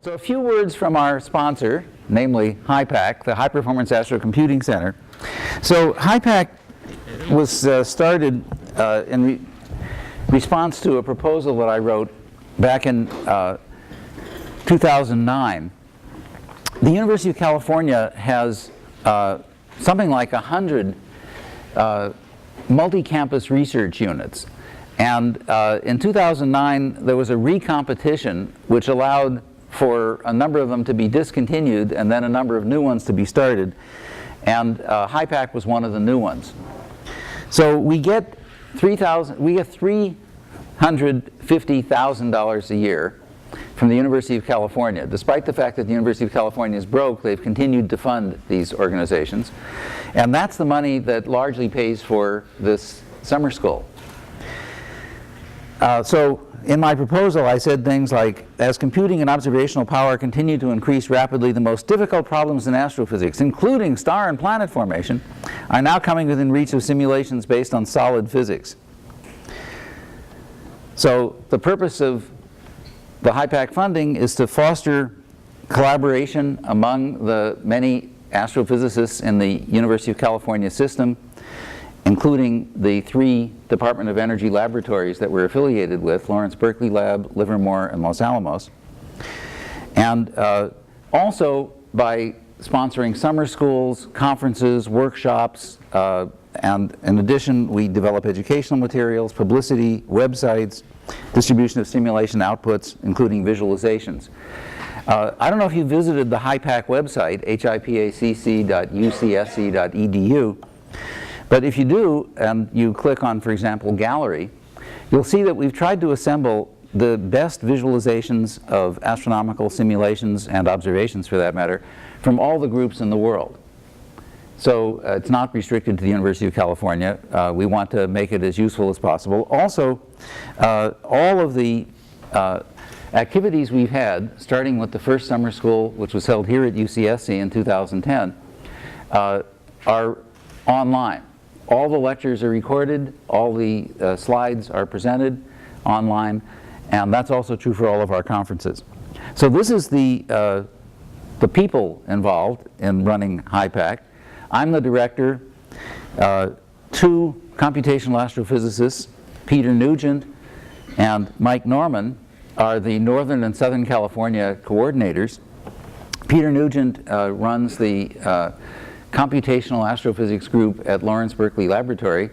So a few words from our sponsor, namely HiPACC, the High Performance AstroComputing Center. So HiPACC was started in response to a proposal that I wrote back in 2009. The University of California has something like 100 multi-campus research units. And in 2009, there was a recompetition which allowed for a number of them to be discontinued and then a number of new ones to be started. And HiPACC was one of the new ones. So we get $350,000 a year from the University of California. Despite the fact that the University of California is broke, they've continued to fund these organizations. And that's the money that largely pays for this summer school. So in my proposal, I said things like, as computing and observational power continue to increase rapidly, the most difficult problems in astrophysics, including star and planet formation, are now coming within reach of simulations based on solid physics. So the purpose of the HiPACC funding is to foster collaboration among the many astrophysicists in the University of California system, including the 3 Department of Energy laboratories that we're affiliated with, Lawrence Berkeley Lab, Livermore, and Los Alamos. And also by sponsoring summer schools, conferences, workshops, and in addition, we develop educational materials, publicity, websites, distribution of simulation outputs, including visualizations. I don't know if you visited the HiPACC website, hipacc.ucsc.edu, but if you do, and you click on, for example, Gallery, you'll see that we've tried to assemble the best visualizations of astronomical simulations and observations, for that matter, from all the groups in the world. So it's not restricted to the University of California. We want to make it as useful as possible. Also, all of the activities we've had, starting with the first summer school, which was held here at UCSC in 2010, are online. All the lectures are recorded, all the slides are presented online, and that's also true for all of our conferences. So this is the people involved in running HiPACC. I'm the director. 2 computational astrophysicists, Peter Nugent and Mike Norman, are the Northern and Southern California coordinators. Peter Nugent runs the computational astrophysics group at Lawrence Berkeley Laboratory,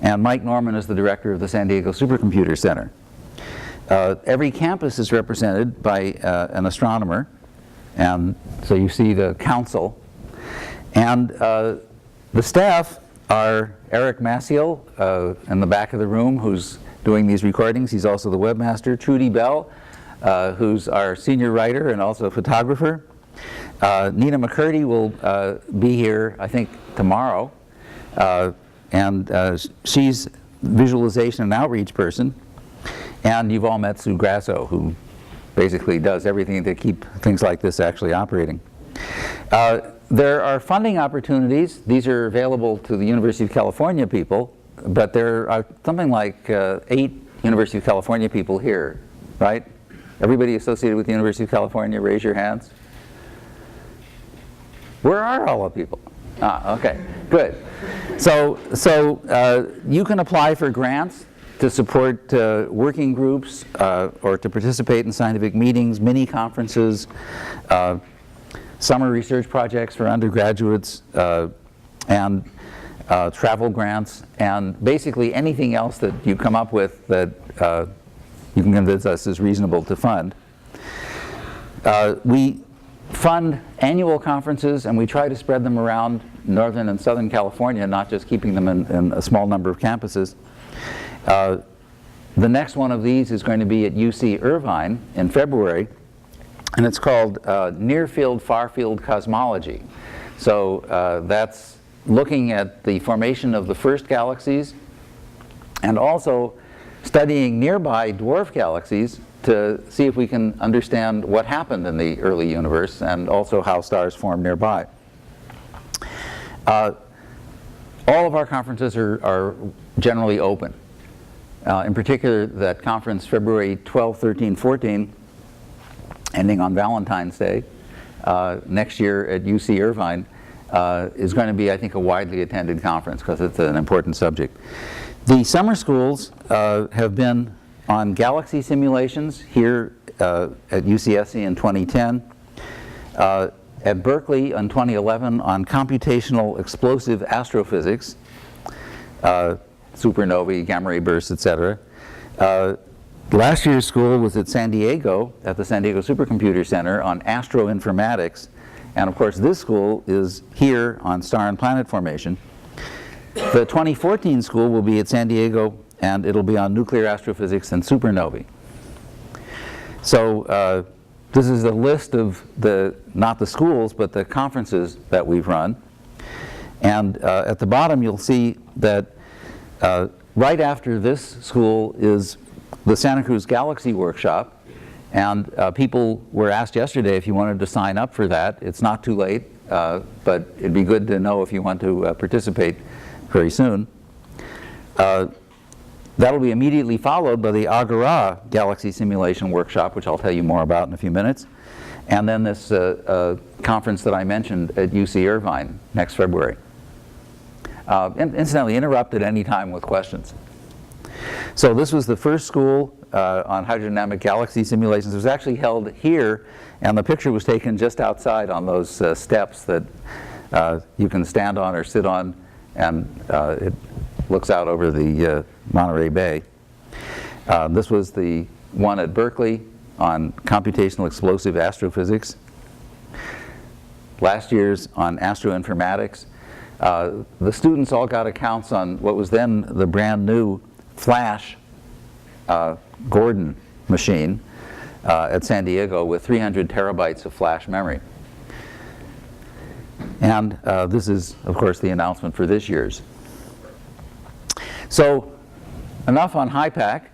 and Mike Norman is the director of the San Diego Supercomputer Center. Every campus is represented by an astronomer, and so you see the council. And the staff are Eric Maciel in the back of the room, who's doing these recordings. He's also the webmaster. Trudy Bell, who's our senior writer and also a photographer. Nina McCurdy will be here, I think, tomorrow, and she's visualization and outreach person. And you've all met Sue Grasso, who basically does everything to keep things like this actually operating. There are funding opportunities. These are available to the University of California people, but there are something like 8 University of California people here, right? Everybody associated with the University of California, raise your hands. Where are all the people? Ah, okay, good. So you can apply for grants to support working groups or to participate in scientific meetings, mini conferences, summer research projects for undergraduates, and travel grants, and basically anything else that you come up with that you can convince us is reasonable to fund. We fund annual conferences, and we try to spread them around Northern and Southern California, not just keeping them in a small number of campuses. The next one of these is going to be at UC Irvine in February, and it's called Near Field, Far Field Cosmology. So that's looking at the formation of the first galaxies and also studying nearby dwarf galaxies to see if we can understand what happened in the early universe and also how stars form nearby. All of our conferences are generally open. In particular, that conference February 12, 13, 14 ending on Valentine's Day, next year at UC Irvine, is going to be, I think, a widely attended conference because it's an important subject. The summer schools have been on galaxy simulations here at UCSC in 2010, at Berkeley in 2011 on computational explosive astrophysics, supernovae, gamma ray bursts, etc. Last year's school was at San Diego, at the San Diego Supercomputer Center on astroinformatics, and of course this school is here on star and planet formation. The 2014 school will be at San Diego, and it'll be on nuclear astrophysics and supernovae. So this is a list of not the schools, but the conferences that we've run. And at the bottom you'll see that right after this school is the Santa Cruz Galaxy Workshop, and people were asked yesterday if you wanted to sign up for that. It's not too late, but it'd be good to know if you want to participate very soon. That'll be immediately followed by the AGORA Galaxy Simulation Workshop, which I'll tell you more about in a few minutes, and then this conference that I mentioned at UC Irvine next February. Incidentally, interrupt at any time with questions. So this was the first school on hydrodynamic galaxy simulations. It was actually held here, and the picture was taken just outside on those steps that you can stand on or sit on, and it looks out over the Monterey Bay. This was the one at Berkeley on computational explosive astrophysics. Last year's on astroinformatics. The students all got accounts on what was then the brand new Flash Gordon machine at San Diego with 300 terabytes of flash memory. And this is, of course, the announcement for this year's. So enough on HiPACC.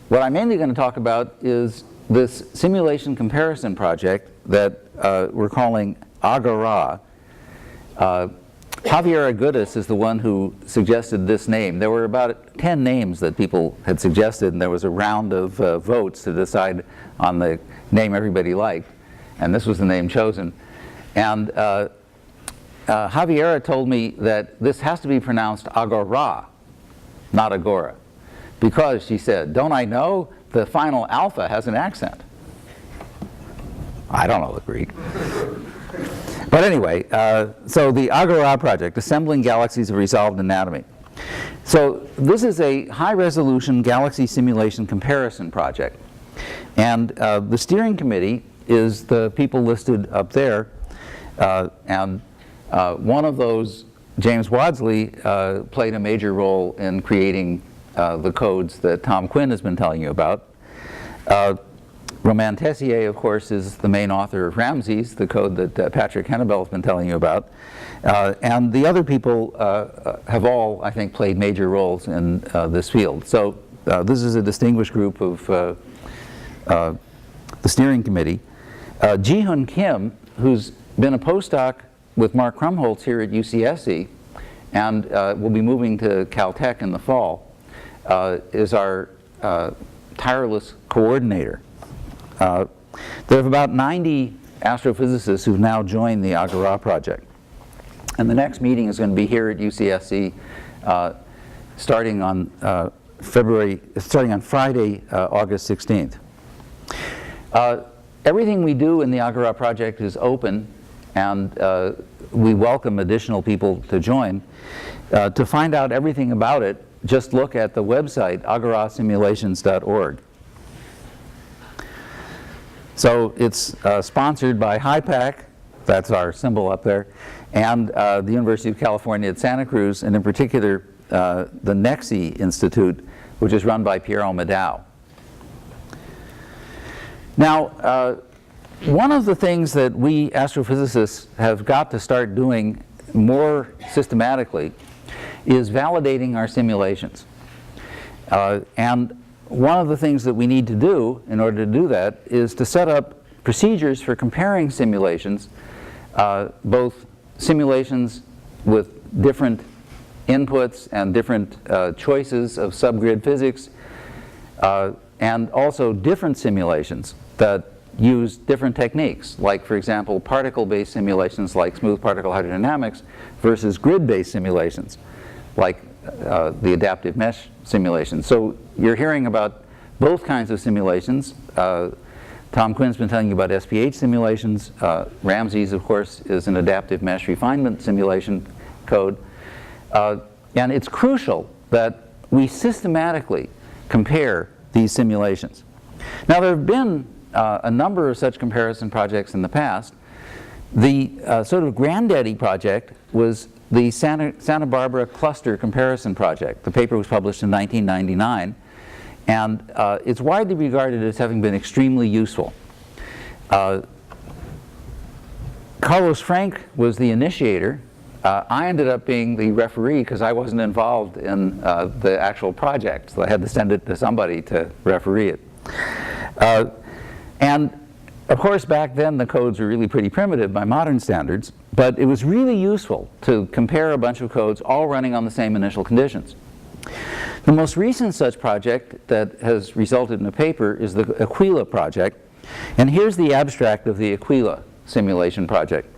What I'm mainly going to talk about is this simulation comparison project that we're calling AGORA. Javier Agudis is the one who suggested this name. There were about 10 names that people had suggested, and there was a round of votes to decide on the name everybody liked, and this was the name chosen. And Javiera told me that this has to be pronounced AGORA, not AGORA, because, she said, don't I know the final alpha has an accent? I don't know the Greek. But anyway, so the AGORA project, Assembling Galaxies of Resolved Anatomy. So this is a high-resolution galaxy simulation comparison project. And the steering committee is the people listed up there. And one of those, James Wadsley, played a major role in creating the codes that Tom Quinn has been telling you about. Romain Tessier, of course, is the main author of Ramses, the code that Patrick Hennebel has been telling you about. And the other people have all, I think, played major roles in this field. So this is a distinguished group of the steering committee. Ji-Hun Kim, who's been a postdoc with Mark Krumholtz here at UCSC and will be moving to Caltech in the fall, is our tireless coordinator. There are about 90 astrophysicists who've now joined the AGORA project. And the next meeting is going to be here at UCSC starting on Friday, August 16th. Everything we do in the AGORA project is open, and we welcome additional people to join. To find out everything about it, just look at the website agorasimulations.org. So it's sponsored by HiPACC, that's our symbol up there, and the University of California at Santa Cruz, and in particular the NEXI Institute, which is run by Piero Madao. Now, one of the things that we astrophysicists have got to start doing more systematically is validating our simulations. And one of the things that we need to do in order to do that is to set up procedures for comparing simulations, both simulations with different inputs and different choices of subgrid physics, and also different simulations that use different techniques, like, for example, particle-based simulations like smooth particle hydrodynamics versus grid-based simulations like the adaptive mesh simulations. So you're hearing about both kinds of simulations. Tom Quinn's been telling you about SPH simulations. Ramsey's, of course, is an adaptive mesh refinement simulation code. And it's crucial that we systematically compare these simulations. Now, there have been a number of such comparison projects in the past. The sort of granddaddy project was the Santa Barbara Cluster Comparison Project. The paper was published in 1999, and it's widely regarded as having been extremely useful. Carlos Frank was the initiator. I ended up being the referee because I wasn't involved in the actual project, so I had to send it to somebody to referee it. And of course, back then the codes were really pretty primitive by modern standards, but it was really useful to compare a bunch of codes all running on the same initial conditions. The most recent such project that has resulted in a paper is the Aquila Project, and here's the abstract of the Aquila simulation project.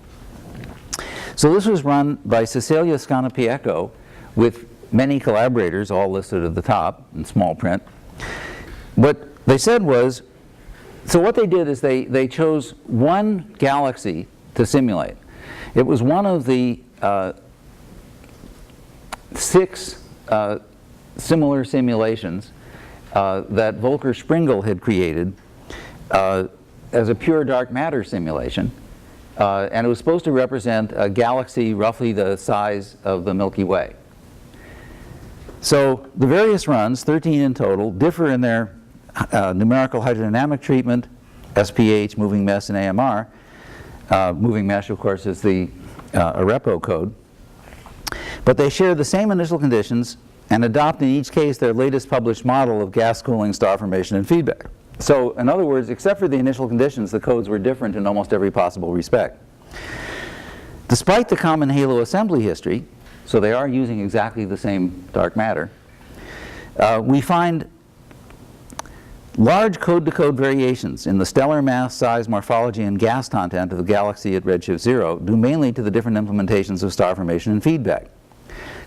So this was run by Cecilia Scanopiecco with many collaborators, all listed at the top in small print. What they said was, so what they did is they chose one galaxy to simulate. It was one of the 6 similar simulations that Volker Springel had created as a pure dark matter simulation. And it was supposed to represent a galaxy roughly the size of the Milky Way. So the various runs, 13 in total, differ in their numerical hydrodynamic treatment, SPH, moving mesh, and AMR. Moving mesh, of course, is the Arepo code. But they share the same initial conditions and adopt in each case their latest published model of gas cooling, star formation, and feedback. So in other words, except for the initial conditions, the codes were different in almost every possible respect. Despite the common halo assembly history, so they are using exactly the same dark matter, we find large code-to-code variations in the stellar mass, size, morphology, and gas content of the galaxy at redshift 0, due mainly to the different implementations of star formation and feedback.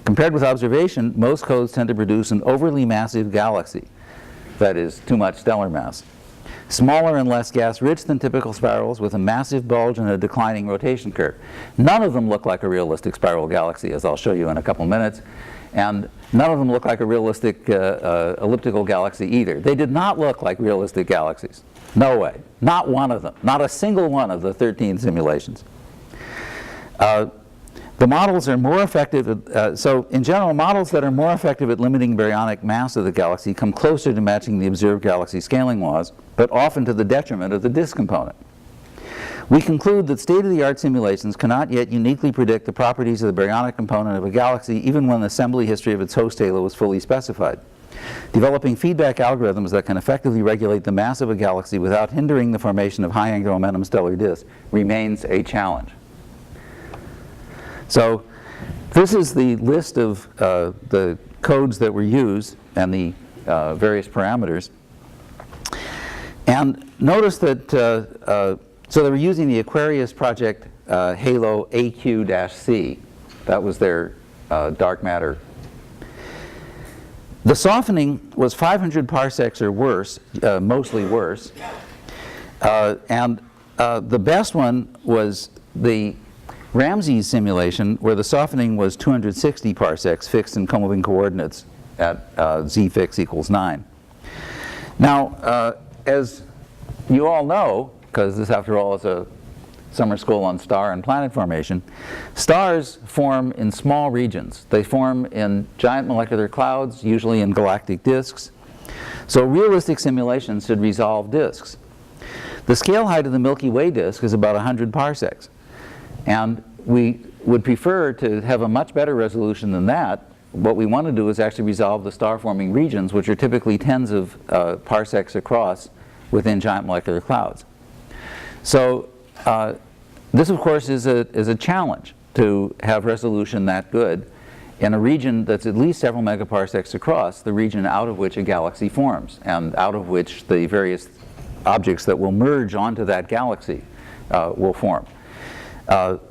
Compared with observation, most codes tend to produce an overly massive galaxy, that is, too much stellar mass, smaller and less gas-rich than typical spirals, with a massive bulge and a declining rotation curve. None of them look like a realistic spiral galaxy, as I'll show you in a couple minutes. And none of them look like a realistic elliptical galaxy either. They did not look like realistic galaxies. No way. Not one of them. Not a single one of the 13 simulations. The models are more effective so in general, models that are more effective at limiting baryonic mass of the galaxy come closer to matching the observed galaxy scaling laws, but often to the detriment of the disk component. We conclude that state-of-the-art simulations cannot yet uniquely predict the properties of the baryonic component of a galaxy, even when the assembly history of its host halo is fully specified. Developing feedback algorithms that can effectively regulate the mass of a galaxy without hindering the formation of high angular momentum stellar disks remains a challenge. So this is the list of the codes that were used and the various parameters. And notice that so they were using the Aquarius project halo AQ-C. That was their dark matter. The softening was 500 parsecs or worse, mostly worse. And the best one was the Ramsey's simulation, where the softening was 260 parsecs fixed in comoving coordinates at z fix equals 9. Now, as you all know, because this, after all, is a summer school on star and planet formation, stars form in small regions. They form in giant molecular clouds, usually in galactic disks. So realistic simulations should resolve disks. The scale height of the Milky Way disk is about 100 parsecs. And we would prefer to have a much better resolution than that. What we want to do is actually resolve the star-forming regions, which are typically tens of parsecs across within giant molecular clouds. So this, of course, is a challenge to have resolution that good. in a region that's at least several megaparsecs across, the region out of which a galaxy forms, and out of which the various objects that will merge onto that galaxy will form.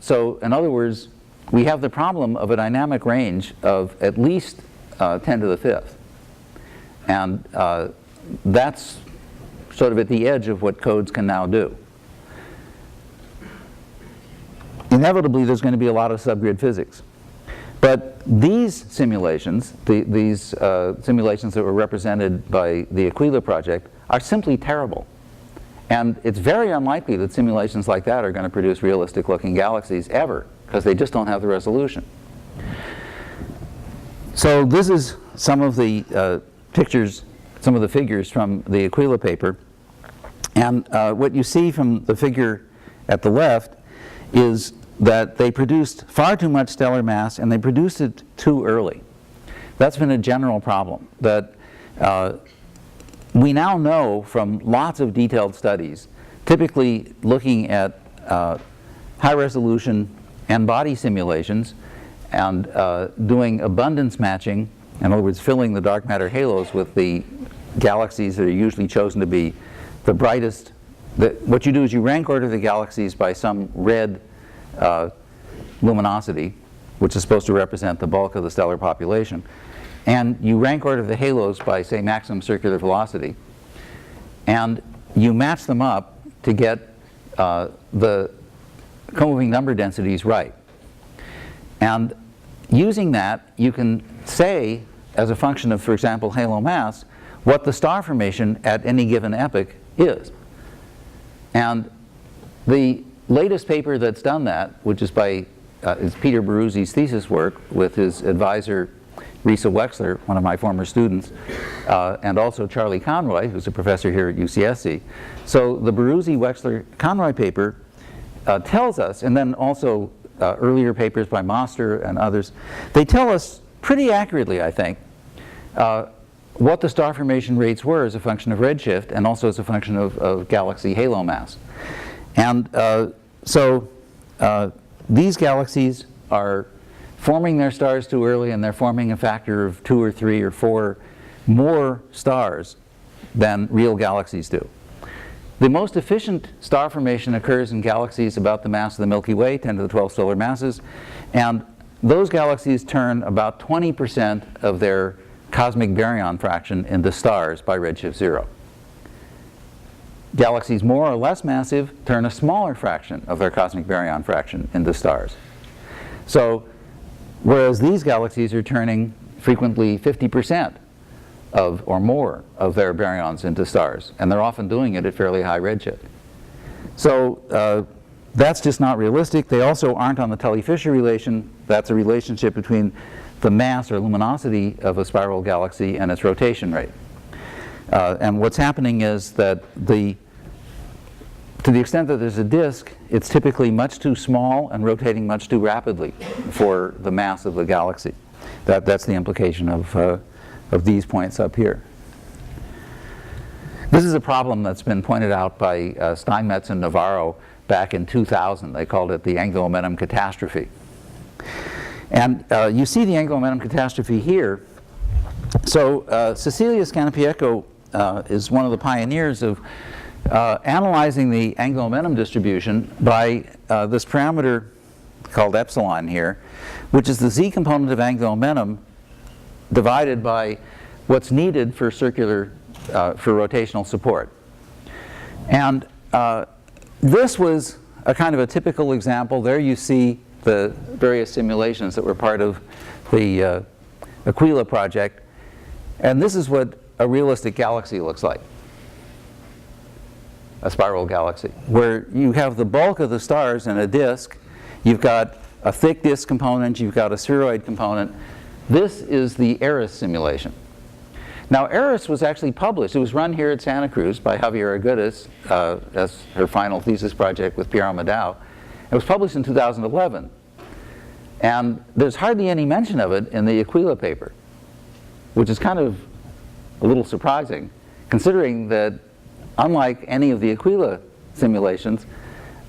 So in other words, we have the problem of a dynamic range of at least 10 to the fifth. And that's sort of at the edge of what codes can now do. Inevitably, there's going to be a lot of subgrid physics. But these simulations, these simulations that were represented by the Aquila Project, are simply terrible. And it's very unlikely that simulations like that are going to produce realistic-looking galaxies ever, because they just don't have the resolution. So this is some of the pictures, some of the figures from the Aquila paper. And what you see from the figure at the left is that they produced far too much stellar mass, and they produced it too early. That's been a general problem, that we now know from lots of detailed studies, typically looking at high resolution n-body simulations and doing abundance matching, in other words, filling the dark matter halos with the galaxies that are usually chosen to be the brightest. What you do is you rank order the galaxies by some red luminosity, which is supposed to represent the bulk of the stellar population. And you rank order the halos by, say, maximum circular velocity. And you match them up to get the co-moving number densities right. And using that, you can say, as a function of, for example, halo mass, what the star formation at any given epoch is. And the latest paper that's done that, which is by is Peter Baruzzi's thesis work with his advisor Risa Wexler, one of my former students, and also Charlie Conroy, who's a professor here at UCSC. So the Baruzzi-Wexler-Conroy paper tells us, and then also earlier papers by Moster and others, they tell us pretty accurately, I think, what the star formation rates were as a function of redshift and also as a function of galaxy halo mass. And so these galaxies are forming their stars too early, and they're forming a factor of 2 or 3 or 4 more stars than real galaxies do. The most efficient star formation occurs in galaxies about the mass of the Milky Way, 10 to the 12 solar masses, and those galaxies turn about 20% of their cosmic baryon fraction into stars by redshift 0. Galaxies more or less massive turn a smaller fraction of their cosmic baryon fraction into stars. So, whereas these galaxies are turning frequently 50% of, or more, of their baryons into stars, and they're often doing it at fairly high redshift. So that's just not realistic. They also aren't on the Tully-Fisher relation. That's a relationship between the mass or luminosity of a spiral galaxy and its rotation rate. And what's happening is that to the extent that there's a disk, it's typically much too small and rotating much too rapidly for the mass of the galaxy. That's the implication of these points up here. This is a problem that's been pointed out by Steinmetz and Navarro back in 2000. They called it the angular momentum catastrophe. And you see the angular momentum catastrophe here. So Cecilia Scannapieco is one of the pioneers of analyzing the angular momentum distribution by this parameter called epsilon here, which is the z component of angular momentum divided by what's needed for circular, for rotational support. And this was a kind of a typical example. There you see the various simulations that were part of the Aquila project. And this is what a realistic galaxy looks like. A spiral galaxy, where you have the bulk of the stars in a disk. You've got a thick disk component, you've got a spheroid component. This is the ERIS simulation. Now ERIS was actually published. It was run here at Santa Cruz by Javiera Goodes as her final thesis project with Pierre Amadao. It was published in 2011. And there's hardly any mention of it in the Aquila paper, which is kind of a little surprising, considering that unlike any of the Aquila simulations,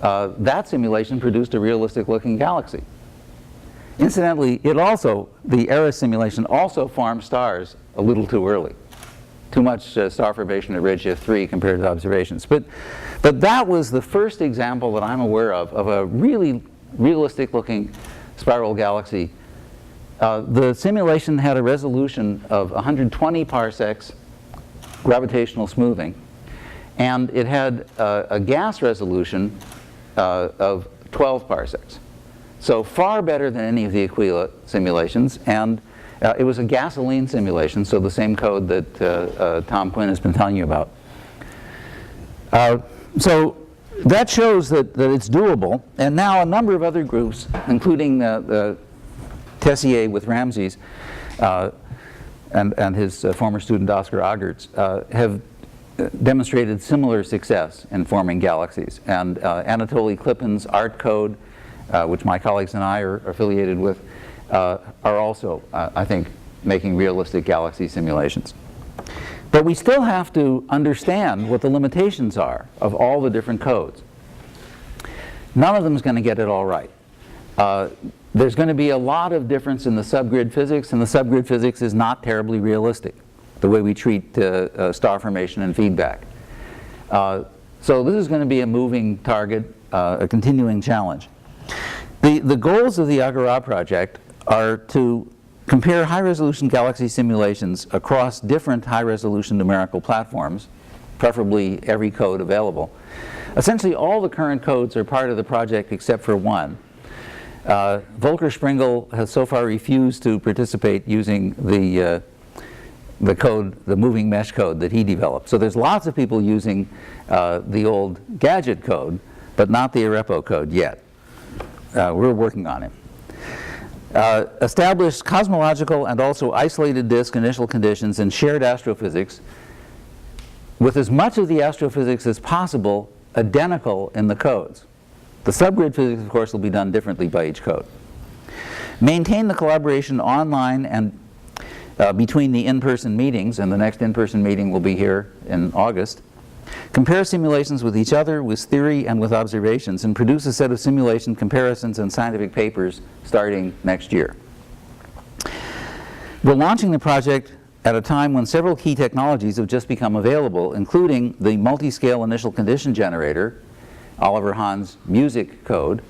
that simulation produced a realistic looking galaxy. Incidentally, the ERA simulation also formed stars a little too early. Too much star formation at redshift 3 compared to observations. But that was the first example that I'm aware of a really realistic looking spiral galaxy. The simulation had a resolution of 120 parsecs gravitational smoothing, and it had a gas resolution of 12 parsecs. So far better than any of the Aquila simulations, and it was a gasoline simulation, so the same code that Tom Quinn has been telling you about. So that shows that it's doable, and now a number of other groups, including Tessier with Ramses and his former student Oscar Agertz, have demonstrated similar success in forming galaxies. And Anatoly Klipin's ART code, which my colleagues and I are affiliated with, are also, I think, making realistic galaxy simulations. But we still have to understand what the limitations are of all the different codes. None of them is going to get it all right. There's going to be a lot of difference in the subgrid physics, and the subgrid physics is not terribly realistic, the way we treat star formation and feedback. So this is going to be a moving target, a continuing challenge. The goals of the AGORA project are to compare high-resolution galaxy simulations across different high-resolution numerical platforms, preferably every code available. Essentially, all the current codes are part of the project except for one. Volker Springel has so far refused to participate using the code, the moving mesh code that he developed. So there's lots of people using the old gadget code, but not the Arepo code yet. We're working on it. Establish cosmological and also isolated disk initial conditions and shared astrophysics with as much of the astrophysics as possible identical in the codes. The subgrid physics, of course, will be done differently by each code. Maintain the collaboration online and between the in-person meetings, and the next in-person meeting will be here in August. Compare simulations with each other, with theory, and with observations, and produce a set of simulation comparisons and scientific papers starting next year. We're launching the project at a time when several key technologies have just become available, including the multi-scale initial condition generator, Oliver Hahn's music code,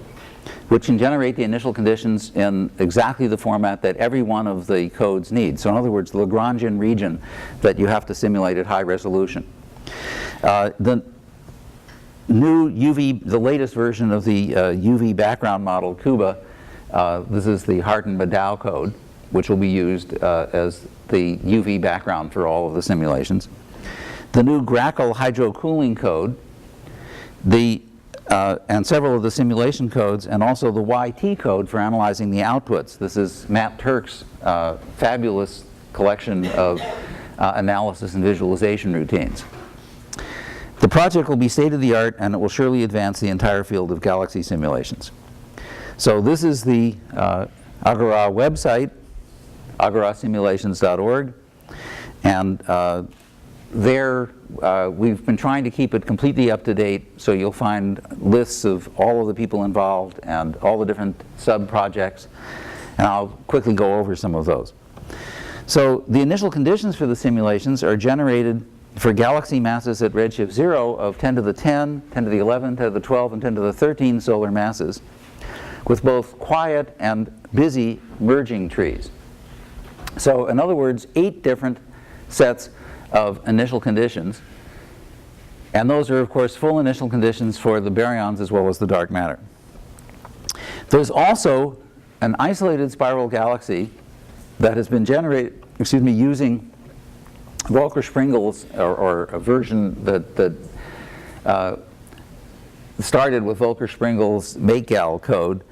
which can generate the initial conditions in exactly the format that every one of the codes needs. So in other words, the Lagrangian region that you have to simulate at high resolution. The new UV, the latest version of the UV background model, Cuba, this is the Harton-Maddow code, which will be used as the UV background for all of the simulations. The new Grackle hydro-cooling code, and several of the simulation codes, and also the YT code for analyzing the outputs. This is Matt Turk's fabulous collection of analysis and visualization routines. The project will be state-of-the-art, and it will surely advance the entire field of galaxy simulations. So this is the AGORA website, agorasimulations.org, and there we've been trying to keep it completely up to date, so you'll find lists of all of the people involved and all the different sub-projects, and I'll quickly go over some of those. So the initial conditions for the simulations are generated for galaxy masses at redshift 0 of 10 to the 10, 10 to the 11, 10 to the 12, and 10 to the 13 solar masses, with both quiet and busy merging trees. So in other words, 8 different sets of initial conditions, and those are of course full initial conditions for the baryons as well as the dark matter. There's also an isolated spiral galaxy that has been generated, using Volker Springel's, or a version that started with Volker Springel's MakeGal code.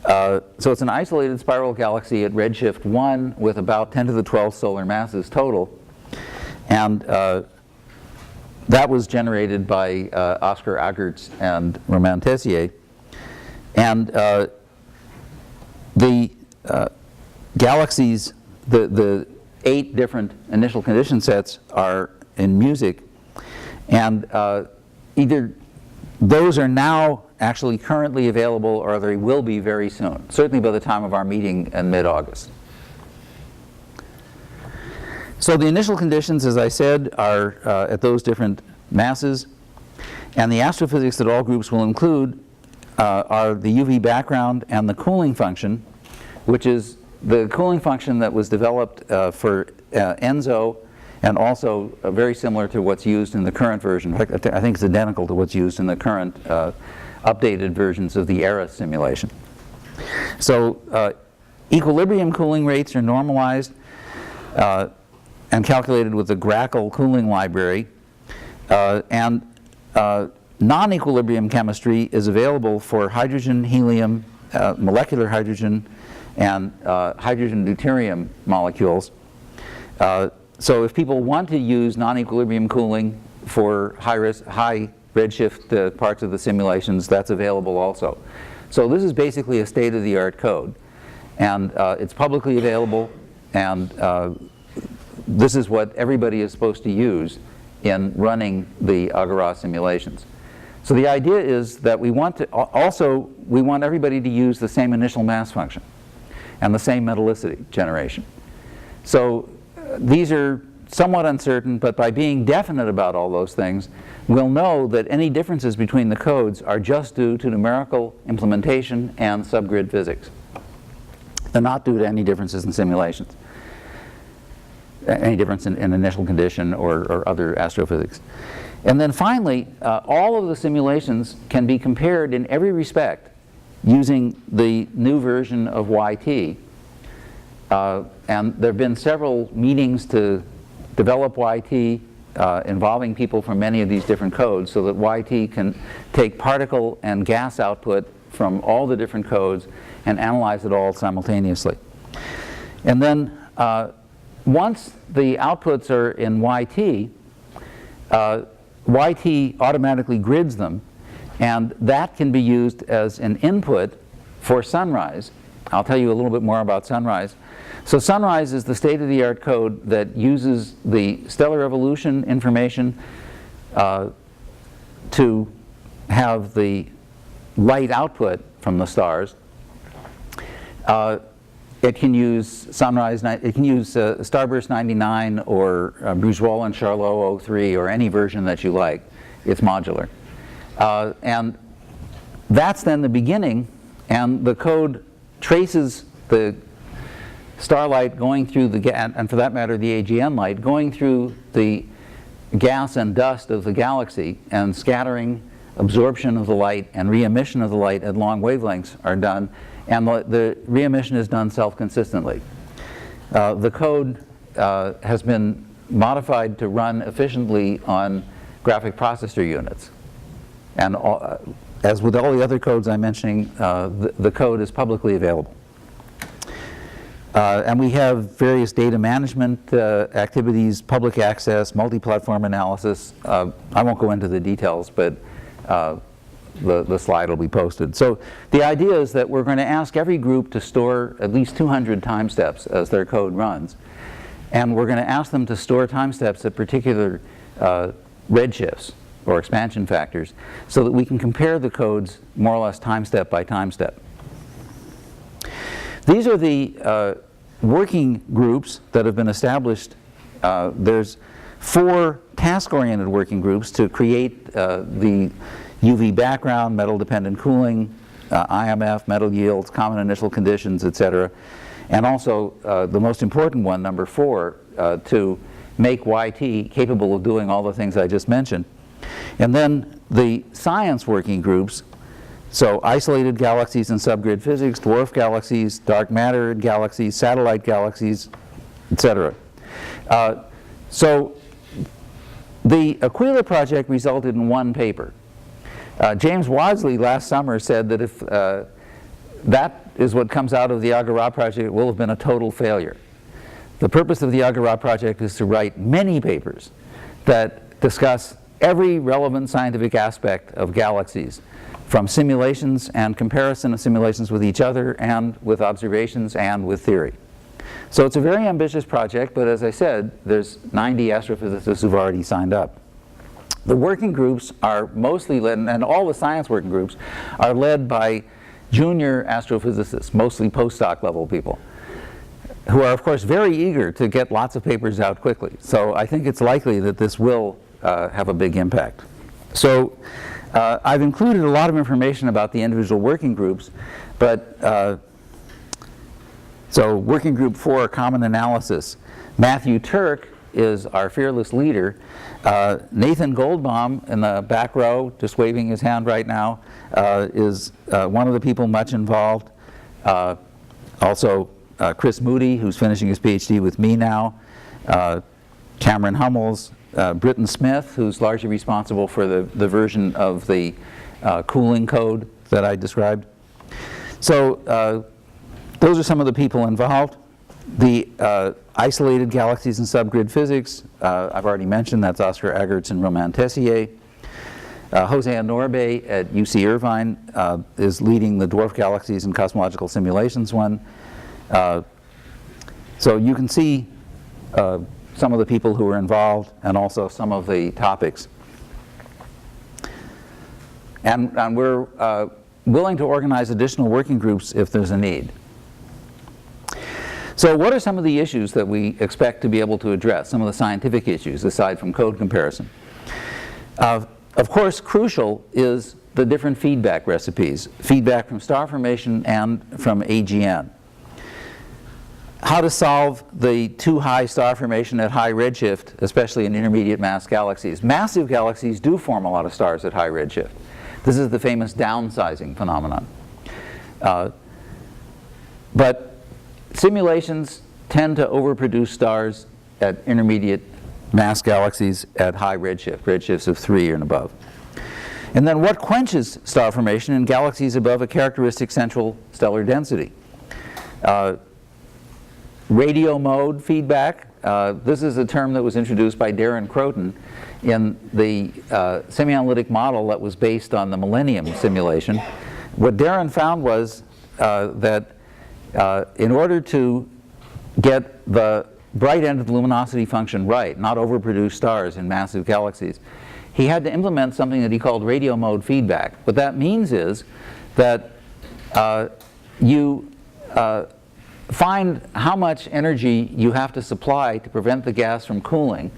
So it's an isolated spiral galaxy at redshift 1 with about 10 to the 12 solar masses total. And that was generated by Oscar Agertz and Romain Tessier. And the galaxies, the 8 different initial condition sets are in music, and either those are now actually currently available, or they will be very soon, certainly by the time of our meeting in mid-August. So the initial conditions, as I said, are at those different masses, and the astrophysics that all groups will include are the UV background and the cooling function, which is the cooling function that was developed for ENSO, and also very similar to what's used in the current version. In fact, I think it's identical to what's used in the current updated versions of the ARA simulation. So equilibrium cooling rates are normalized and calculated with the Grackle cooling library, and non-equilibrium chemistry is available for hydrogen, helium, molecular hydrogen, and hydrogen deuterium molecules. So if people want to use non-equilibrium cooling for high redshift parts of the simulations, that's available also. So this is basically a state-of-the-art code, and it's publicly available, and this is what everybody is supposed to use in running the AGORA simulations. So the idea is that we want everybody to use the same initial mass function and the same metallicity generation. So these are somewhat uncertain, but by being definite about all those things, we'll know that any differences between the codes are just due to numerical implementation and subgrid physics. They're not due to any differences in simulations, any difference in initial condition or other astrophysics. And then finally, all of the simulations can be compared in every respect using the new version of YT. And there have been several meetings to develop YT involving people from many of these different codes, so that YT can take particle and gas output from all the different codes and analyze it all simultaneously. And then once the outputs are in YT, YT automatically grids them, and that can be used as an input for Sunrise. I'll tell you a little bit more about Sunrise. So Sunrise is the state-of-the-art code that uses the stellar evolution information to have the light output from the stars. It can use Sunrise, it can use Starburst 99 or Bourgeois and Charlot 03 or any version that you like. It's modular. And that's then the beginning, and the code traces the starlight going through the gas, and for that matter the AGN light, going through the gas and dust of the galaxy, and scattering, absorption of the light, and re-emission of the light at long wavelengths are done, and the re-emission is done self-consistently. The code has been modified to run efficiently on graphic processor units. And as with all the other codes I'm mentioning, the code is publicly available. And we have various data management activities, public access, multi-platform analysis. I won't go into the details, but the slide will be posted. So the idea is that we're going to ask every group to store at least 200 time steps as their code runs. And we're going to ask them to store time steps at particular redshifts or expansion factors, so that we can compare the codes more or less time step by time step. These are the working groups that have been established. There's 4 task-oriented working groups to create the UV background, metal-dependent cooling, IMF, metal yields, common initial conditions, etc. And also the most important one, number 4, to make YT capable of doing all the things I just mentioned. And then the science working groups, so isolated galaxies and subgrid physics, dwarf galaxies, dark matter galaxies, satellite galaxies, etc. So the Aquila Project resulted in 1 paper. James Wadsley last summer said that if that is what comes out of the AGORA Project, it will have been a total failure. The purpose of the AGORA Project is to write many papers that discuss every relevant scientific aspect of galaxies, from simulations and comparison of simulations with each other, and with observations, and with theory. So it's a very ambitious project, but as I said, there's 90 astrophysicists who've already signed up. The working groups are mostly led, and all the science working groups are led by junior astrophysicists, mostly postdoc level people, who are of course very eager to get lots of papers out quickly. So I think it's likely that this will have a big impact. So I've included a lot of information about the individual working groups, but so working group 4, common analysis. Matthew Turk is our fearless leader. Nathan Goldbaum in the back row, just waving his hand right now, is one of the people much involved. Also Chris Moody, who's finishing his PhD with me now. Cameron Hummels, Britton Smith, who's largely responsible for the version of the cooling code that I described. So those are some of the people involved. The isolated galaxies and subgrid physics, I've already mentioned, that's Oscar Agertz and Romain Tessier. Jose Anorbe at UC Irvine is leading the dwarf galaxies and cosmological simulations one. So you can see some of the people who are involved and also some of the topics. And we're willing to organize additional working groups if there's a need. So what are some of the issues that we expect to be able to address, some of the scientific issues aside from code comparison? Of course, crucial is the different feedback recipes, feedback from star formation and from AGN. How to solve the too high star formation at high redshift, especially in intermediate mass galaxies. Massive galaxies do form a lot of stars at high redshift. This is the famous downsizing phenomenon. But simulations tend to overproduce stars at intermediate mass galaxies at high redshift, redshifts of 3 and above. And then what quenches star formation in galaxies above a characteristic central stellar density? Radio mode feedback. This is a term that was introduced by Darren Croton in the semi-analytic model that was based on the Millennium simulation. What Darren found was that in order to get the bright end of the luminosity function right, not overproduce stars in massive galaxies, he had to implement something that he called radio mode feedback. What that means is that you find how much energy you have to supply to prevent the gas from cooling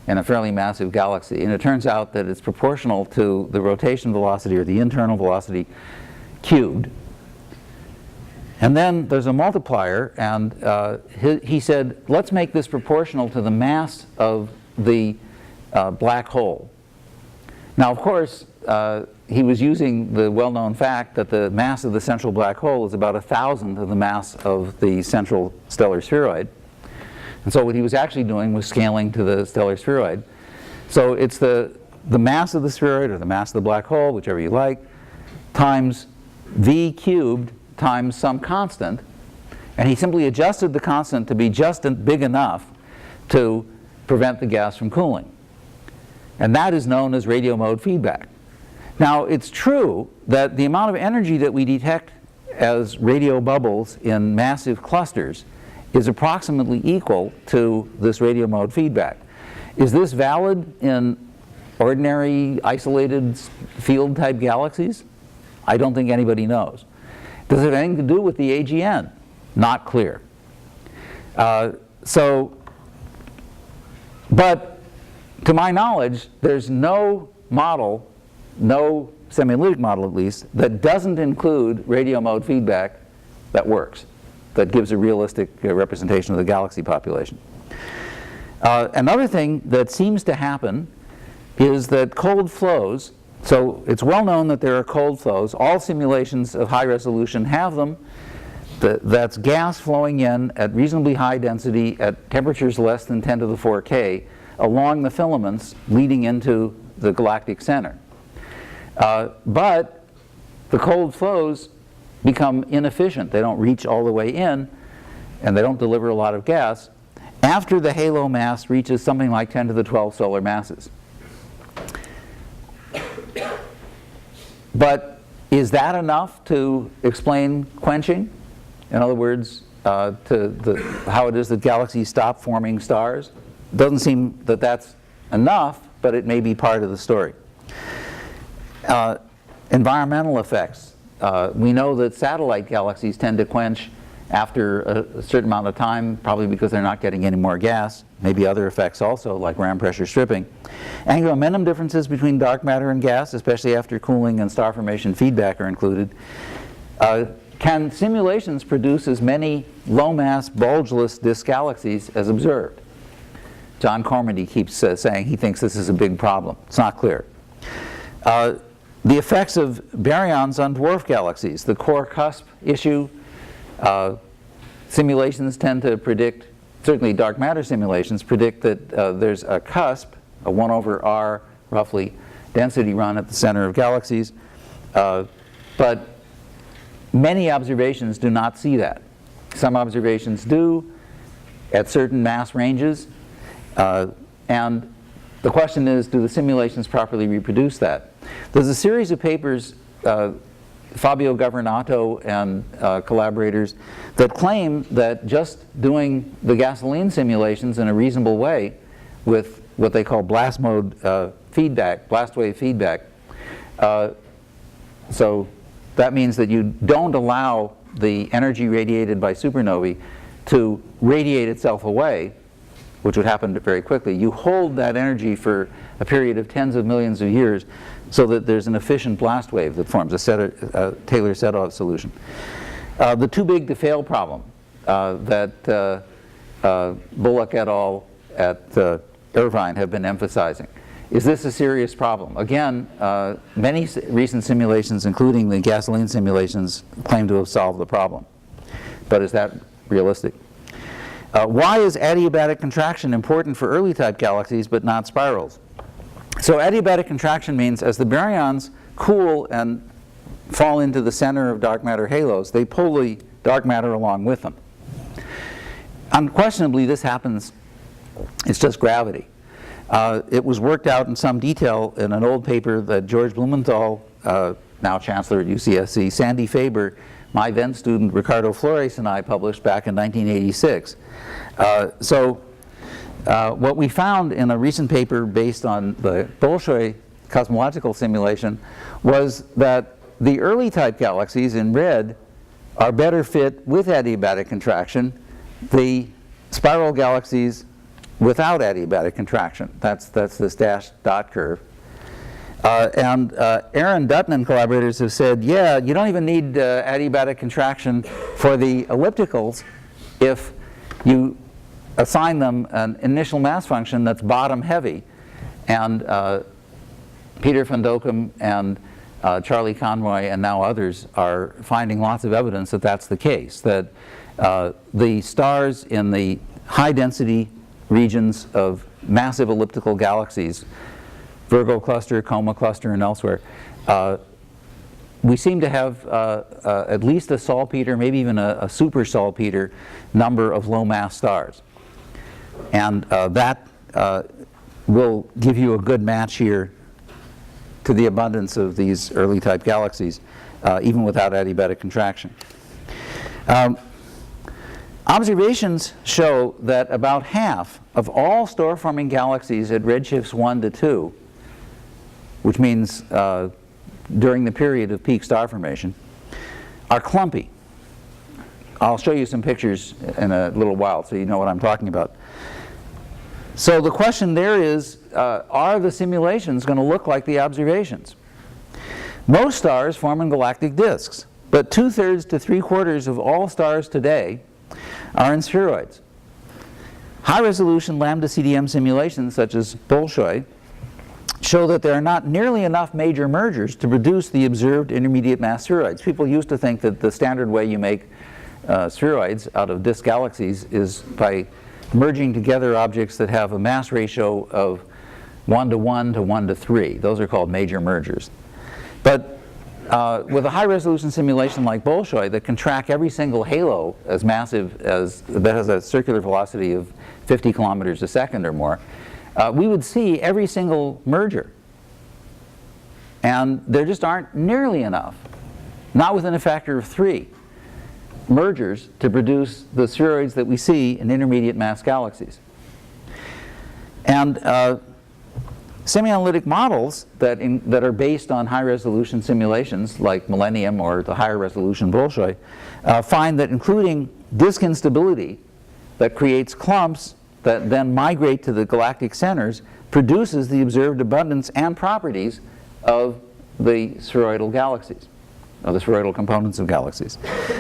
in a fairly massive galaxy. And it turns out that it's proportional to the rotation velocity or the internal velocity cubed. And then there's a multiplier, and he said, let's make this proportional to the mass of the black hole. Now, of course, he was using the well-known fact that the mass of the central black hole is about 1,000th of the mass of the central stellar spheroid. And so what he was actually doing was scaling to the stellar spheroid. So it's the mass of the spheroid, or the mass of the black hole, whichever you like, times v cubed times some constant, and he simply adjusted the constant to be just big enough to prevent the gas from cooling. And that is known as radio mode feedback. Now, it's true that the amount of energy that we detect as radio bubbles in massive clusters is approximately equal to this radio mode feedback. Is this valid in ordinary isolated field type galaxies? I don't think anybody knows. Does it have anything to do with the AGN? Not clear. But to my knowledge, there's no model, no semi-analytic model at least, that doesn't include radio mode feedback that works, that gives a realistic representation of the galaxy population. Another thing that seems to happen is that cold flows. So it's well known that there are cold flows. All simulations of high resolution have them. That's gas flowing in at reasonably high density at temperatures less than 10 to the 4 K along the filaments leading into the galactic center. But the cold flows become inefficient. They don't reach all the way in, and they don't deliver a lot of gas after the halo mass reaches something like 10 to the 12 solar masses. But is that enough to explain quenching? In other words, how it is that galaxies stop forming stars? Doesn't seem that that's enough but it may be part of the story. Environmental effects. We know that satellite galaxies tend to quench after a certain amount of time, probably because they're not getting any more gas. Maybe other effects also, like ram pressure stripping. Angular momentum differences between dark matter and gas, especially after cooling and star formation feedback are included. Can simulations produce as many low-mass, bulgeless disk galaxies as observed? John Cormody keeps saying he thinks this is a big problem. It's not clear. The effects of baryons on dwarf galaxies, the core cusp issue. Simulations tend to predict, certainly dark matter simulations, predict that there's a cusp, a 1 over r, roughly, density run at the center of galaxies. But many observations do not see that. Some observations do at certain mass ranges. And the question is, do the simulations properly reproduce that? There's a series of papers, Fabio Governato and collaborators, that claim that just doing the gasoline simulations in a reasonable way with what they call blast mode feedback, blast wave feedback. So that means that you don't allow the energy radiated by supernovae to radiate itself away, which would happen very quickly. You hold that energy for a period of tens of millions of years so that there's an efficient blast wave that forms a Taylor-Sedov solution. The too big to fail problem that Bullock et al. At Irvine have been emphasizing. Is this a serious problem? Again, many recent simulations, including the gasoline simulations, claim to have solved the problem. But is that realistic? Why is adiabatic contraction important for early type galaxies but not spirals? So adiabatic contraction means as the baryons cool and fall into the center of dark matter halos, they pull the dark matter along with them. Unquestionably, this happens, it's just gravity. It was worked out in some detail in an old paper that George Blumenthal, now chancellor at UCSC, Sandy Faber, my then student Ricardo Flores, and I published back in 1986. What we found in a recent paper based on the Bolshoi cosmological simulation was that the early type galaxies in red are better fit with adiabatic contraction. The spiral galaxies without adiabatic contraction. That's this dashed dot curve. Aaron Dutton and collaborators have said, yeah, you don't even need adiabatic contraction for the ellipticals if you assign them an initial mass function that's bottom heavy. And Peter van Dokkum and Charlie Conroy and now others are finding lots of evidence that that's the case, that the stars in the high density regions of massive elliptical galaxies, Virgo cluster, Coma cluster, and elsewhere, we seem to have at least a salpeter, maybe even a super salpeter number of low mass stars. And that will give you a good match here to the abundance of these early type galaxies, even without adiabatic contraction. Observations show that about half of all star-forming galaxies at redshifts 1 to 2, which means during the period of peak star formation, are clumpy. I'll show you some pictures in a little while so you know what I'm talking about. So the question there is, are the simulations going to look like the observations? Most stars form in galactic disks, but 2/3 to 3/4 of all stars today are in spheroids. High-resolution lambda CDM simulations, such as Bolshoi, show that there are not nearly enough major mergers to produce the observed intermediate mass spheroids. People used to think that the standard way you make spheroids out of disk galaxies is by merging together objects that have a mass ratio of 1 to 1 to 1 to 3. Those are called major mergers. But with a high-resolution simulation like Bolshoi that can track every single halo as massive as, that has a circular velocity of 50 kilometers a second or more, we would see every single merger. And there just aren't nearly enough, not within a factor of 3, mergers to produce the spheroids that we see in intermediate mass galaxies. And semi-analytic models that are based on high-resolution simulations, like Millennium or the higher-resolution Bolshoi, find that including disk instability that creates clumps that then migrate to the galactic centers produces the observed abundance and properties of the spheroidal galaxies, the spheroidal components of galaxies.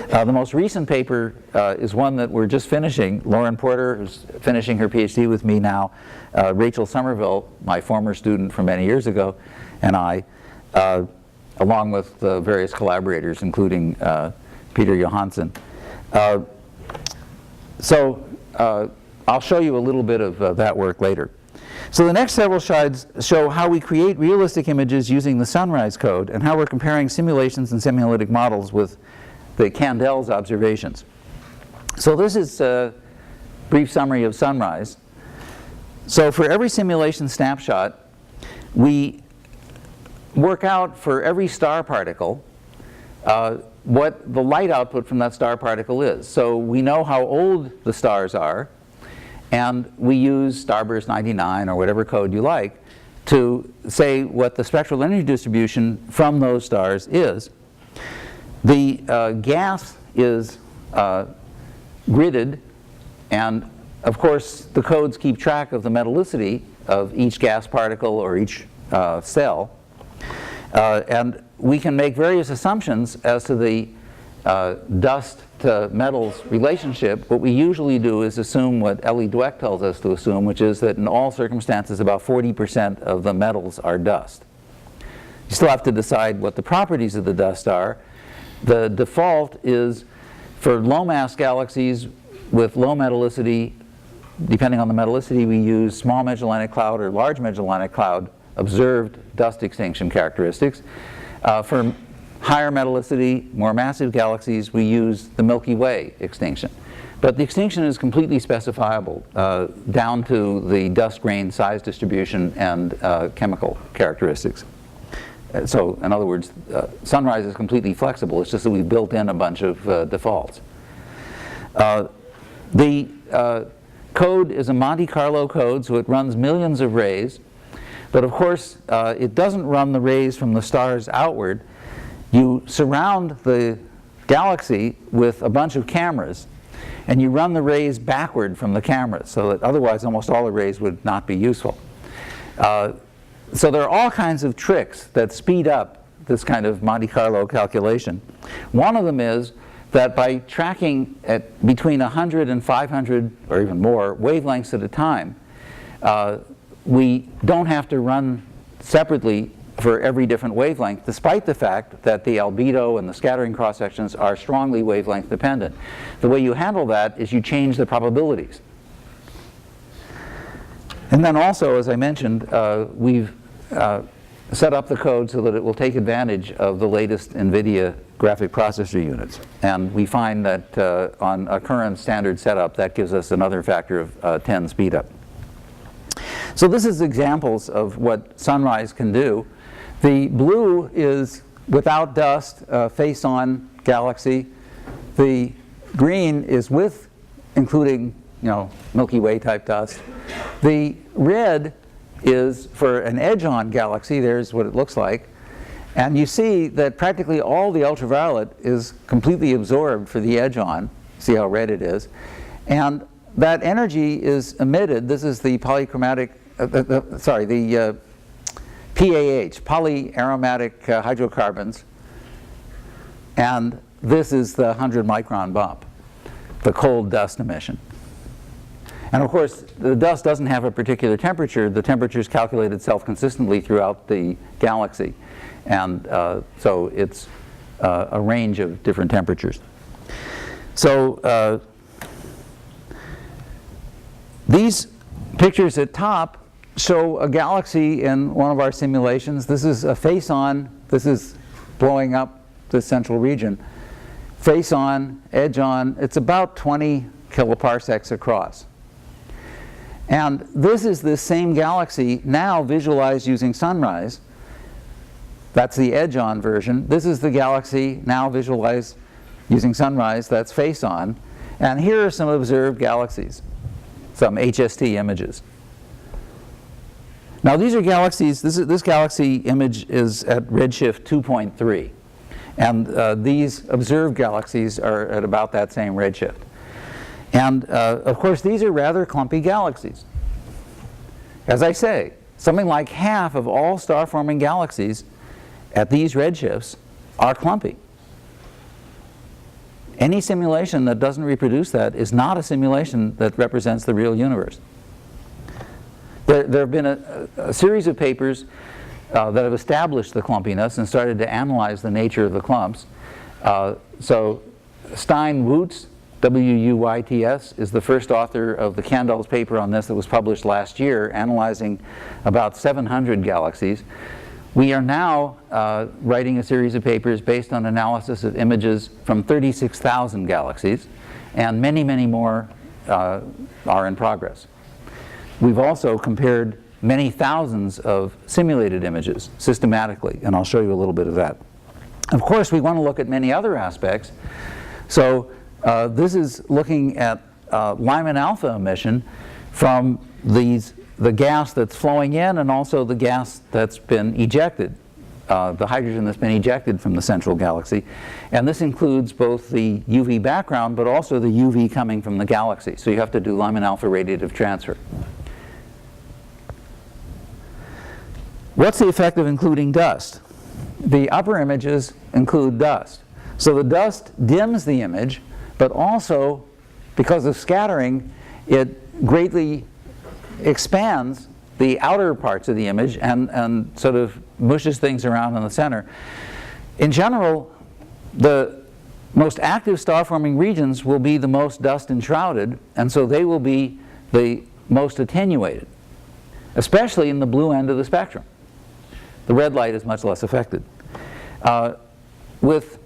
The most recent paper is one that we're just finishing. Lauren Porter, who's finishing her PhD with me now, Rachel Somerville, my former student from many years ago, and I, along with various collaborators, including Peter Johansson. I'll show you a little bit of that work later. So the next several slides show how we create realistic images using the Sunrise code and how we're comparing simulations and semi-analytic models with the Candel's observations. So this is a brief summary of Sunrise. So for every simulation snapshot, we work out for every star particle what the light output from that star particle is. So we know how old the stars are, and we use Starburst 99 or whatever code you like to say what the spectral energy distribution from those stars is. The gas is gridded, and of course the codes keep track of the metallicity of each gas particle or each cell. And we can make various assumptions as to the dust to metals relationship. What we usually do is assume what Elie Dweck tells us to assume, which is that in all circumstances about 40% of the metals are dust. You still have to decide what the properties of the dust are. The default is for low mass galaxies with low metallicity. Depending on the metallicity, we use small Magellanic Cloud or large Magellanic Cloud observed dust extinction characteristics. For higher metallicity, more massive galaxies, we use the Milky Way extinction. But the extinction is completely specifiable down to the dust grain size distribution and chemical characteristics. So in other words, Sunrise is completely flexible. It's just that we've built in a bunch of defaults. The code is a Monte Carlo code, so it runs millions of rays. But of course, it doesn't run the rays from the stars outward. You surround the galaxy with a bunch of cameras, and you run the rays backward from the cameras, so that otherwise almost all the rays would not be useful. So there are all kinds of tricks that speed up this kind of Monte Carlo calculation. One of them is that by tracking at between 100 and 500 or even more wavelengths at a time, we don't have to run separately for every different wavelength, despite the fact that the albedo and the scattering cross-sections are strongly wavelength dependent. The way you handle that is you change the probabilities. And then also, as I mentioned, we've set up the code so that it will take advantage of the latest NVIDIA graphic processor units. And we find that on a current standard setup, that gives us another factor of 10 speed up. So this is examples of what Sunrise can do. The blue is without dust, face-on galaxy. The green is with, including, Milky Way type dust. The red is for an edge-on galaxy. There's what it looks like. And you see that practically all the ultraviolet is completely absorbed for the edge-on. See how red it is. And that energy is emitted. This is the polychromatic, the PAH, polyaromatic hydrocarbons. And this is the 100 micron bump, the cold dust emission. And of course, the dust doesn't have a particular temperature. The temperature is calculated self-consistently throughout the galaxy. And so it's a range of different temperatures. So these pictures at top show a galaxy in one of our simulations. This is a face-on. This is blowing up the central region. Face-on, edge-on. It's about 20 kiloparsecs across. And this is the same galaxy now visualized using Sunrise. That's the edge-on version. This is the galaxy now visualized using Sunrise. That's face-on. And here are some observed galaxies, some HST images. Now these are galaxies, this galaxy image is at redshift 2.3. And these observed galaxies are at about that same redshift. And of course these are rather clumpy galaxies. As I say, something like half of all star-forming galaxies at these redshifts are clumpy. Any simulation that doesn't reproduce that is not a simulation that represents the real universe. There have been a series of papers that have established the clumpiness and started to analyze the nature of the clumps. So Stein-Wuyts, W-U-Y-T-S, is the first author of the Candles paper on this that was published last year, analyzing about 700 galaxies. We are now writing a series of papers based on analysis of images from 36,000 galaxies, and many, many more are in progress. We've also compared many thousands of simulated images systematically, and I'll show you a little bit of that. Of course, we want to look at many other aspects. So this is looking at Lyman alpha emission from the gas that's flowing in and also the gas that's been ejected, the hydrogen that's been ejected from the central galaxy. And this includes both the UV background but also the UV coming from the galaxy. So you have to do Lyman alpha radiative transfer. What's the effect of including dust? The upper images include dust. So the dust dims the image, but also, because of scattering, it greatly expands the outer parts of the image and sort of mushes things around in the center. In general, the most active star-forming regions will be the most dust-enshrouded, and so they will be the most attenuated, especially in the blue end of the spectrum. The red light is much less affected. With